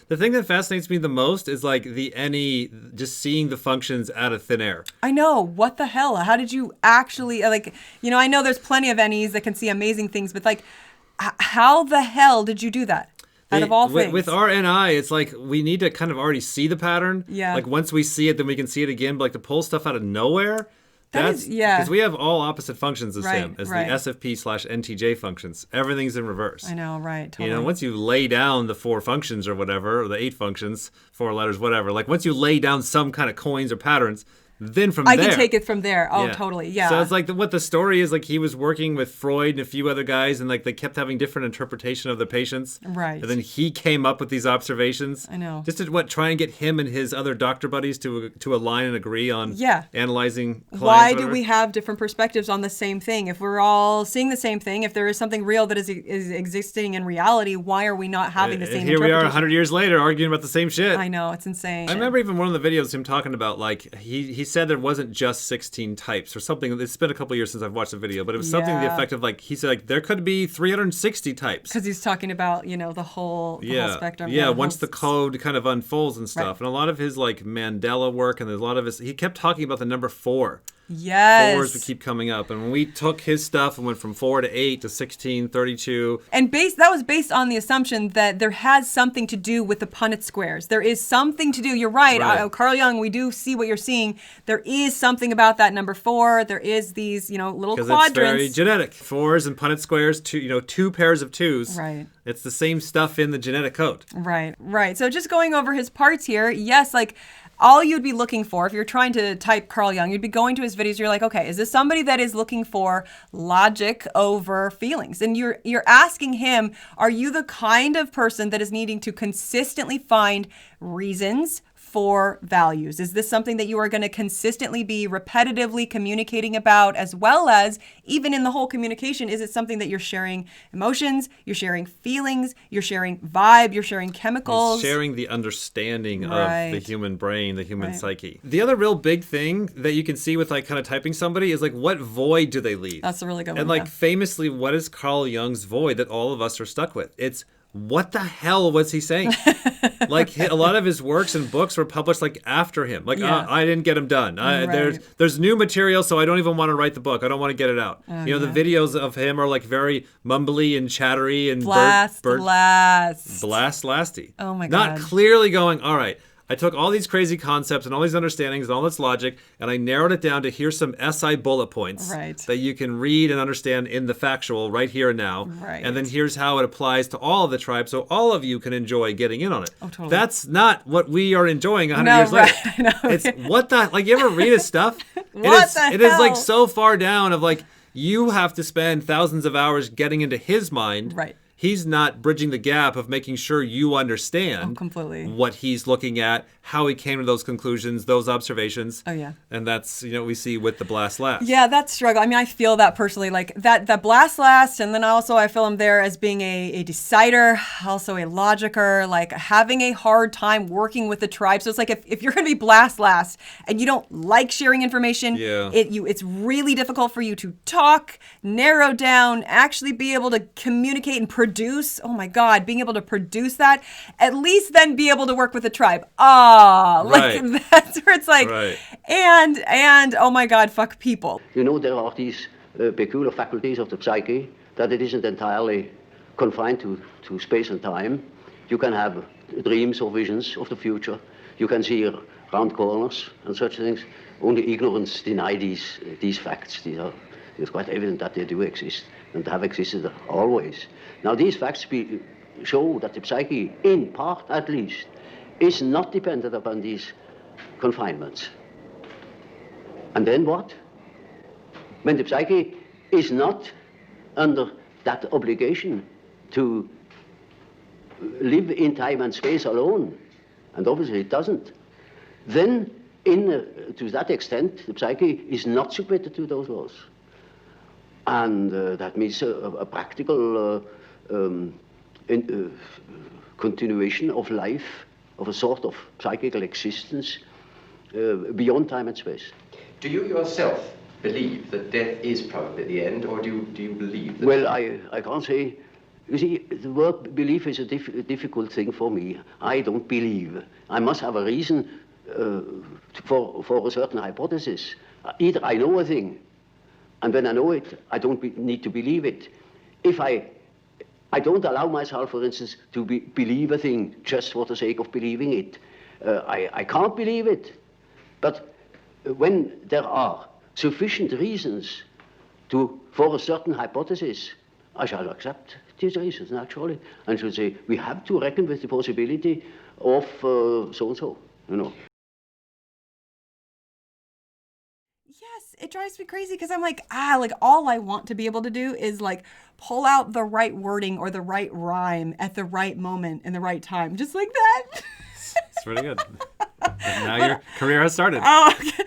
The thing that fascinates me the most is like the any, just seeing the functions out of thin air. I know. What the hell? How did you actually, like, I know there's plenty of NEs that can see amazing things, but like, how the hell did you do that? Out of all things. With our NI, it's like we need to kind of already see the pattern. Yeah. Like once we see it, then we can see it again. But like to pull stuff out of nowhere, yeah. Because we have all opposite functions as him, as right. the SFP/NTJ functions. Everything's in reverse. I know, right? Totally. Once you lay down the 4 functions or whatever, or the 8 functions, 4 letters, whatever. Like once you lay down some kind of coins or patterns, then from there. I can take it from there. Oh, totally. Yeah. So it's like what the story is, like he was working with Freud and a few other guys, and like they kept having different interpretation of the patients. Right. And then he came up with these observations. I know. Just to try and get him and his other doctor buddies to align and agree on analyzing clients. Why do we have different perspectives on the same thing? If we're all seeing the same thing, if there is something real that is existing in reality, why are we not having the same here we are interpretation? 100 years later arguing about the same shit. I know, it's insane. I remember even one of the videos him talking about, like, he said there wasn't just 16 types or something. It's been a couple of years since I've watched the video, but it was something to the effect of, like, he said, like, there could be 360 types. Because he's talking about, the whole spectrum. Yeah, once the code kind of unfolds and stuff. Right. And a lot of his, like, Mandela work, and there's a lot of his, he kept talking about the number 4. Yes. 4s would keep coming up. And when we took his stuff and went from 4 to 8 to 16, 32. And that was based on the assumption that there has something to do with the Punnett squares. There is something to do. You're right. Carl Jung, we do see what you're seeing. There is something about that number 4. There is these, little quadrants. It's very genetic. 4s and Punnett squares, 2 pairs of 2s. Right. It's the same stuff in the genetic code. Right. So just going over his parts here, yes, like, all you'd be looking for, if you're trying to type Carl Jung, you'd be going to his videos, you're like, okay, is this somebody that is looking for logic over feelings? And you're asking him, are you the kind of person that is needing to consistently find reasons for values? Is this something that you are going to consistently be repetitively communicating about, as well as even in the whole communication, is it something that you're sharing emotions, you're sharing feelings, you're sharing vibe, you're sharing chemicals? He's sharing the understanding of the human brain, the human psyche. The other real big thing that you can see with like kind of typing somebody is like, what void do they leave? That's a really good one. And like famously, what is Carl Jung's void that all of us are stuck with? It's, what the hell was he saying? Like a lot of his works and books were published like after him. Like I didn't get them done. There's new material, so I don't even want to write the book. I don't want to get it out. The videos of him are like very mumbly and chattery and blasty. Oh my God. Not clearly going, all right, I took all these crazy concepts and all these understandings and all this logic, and I narrowed it down to here's some SI bullet points that you can read and understand in the factual right here and now. Right. And then here's how it applies to all of the tribes, so all of you can enjoy getting in on it. Oh, totally. That's not what we are enjoying 100 years later. It's what the, like, you ever read his stuff? It is like so far down of like, you have to spend thousands of hours getting into his mind. Right. He's not bridging the gap of making sure you understand completely what he's looking at, how he came to those conclusions, those observations. Oh, yeah. And that's, what we see with the blast last. Yeah, that struggle. I mean, I feel that personally, like that blast last, and then also I feel him there as being a decider, also a logicer, like having a hard time working with the tribe. So it's like if you're going to be blast last and you don't like sharing information, it's really difficult for you to talk, narrow down, actually be able to communicate and produce. Oh my God, being able to produce that, at least then be able to work with the tribe. Like that's where it's like, and oh my God, fuck people. There are these peculiar faculties of the psyche that it isn't entirely confined to space and time. You can have dreams or visions of the future. You can see round corners and such things. Only ignorance deny these facts. It's quite evident that they do exist and have existed always. Now, these facts show that the psyche, in part at least, is not dependent upon these confinements. And then what? When the psyche is not under that obligation to live in time and space alone, and obviously it doesn't, then to that extent, the psyche is not submitted to those laws. And that means a practical continuation of life, of a sort of psychical existence beyond time and space. Do you yourself believe that death is probably the end, or do you believe that... Well, I can't say You see, the word belief is a difficult thing for me. I don't believe. I must have a reason for a certain hypothesis. Either I know a thing, and when I know it, I don't need to believe it. If I don't allow myself, for instance, to believe a thing just for the sake of believing it. I can't believe it. But when there are sufficient reasons for a certain hypothesis, I shall accept these reasons, naturally, and should say, we have to reckon with the possibility of so-and-so, you know. Yes, it drives me crazy because I'm like, all I want to be able to do is like pull out the right wording or the right rhyme at the right moment in the right time, just like that. It's pretty good. And now your career has started. Oh, okay.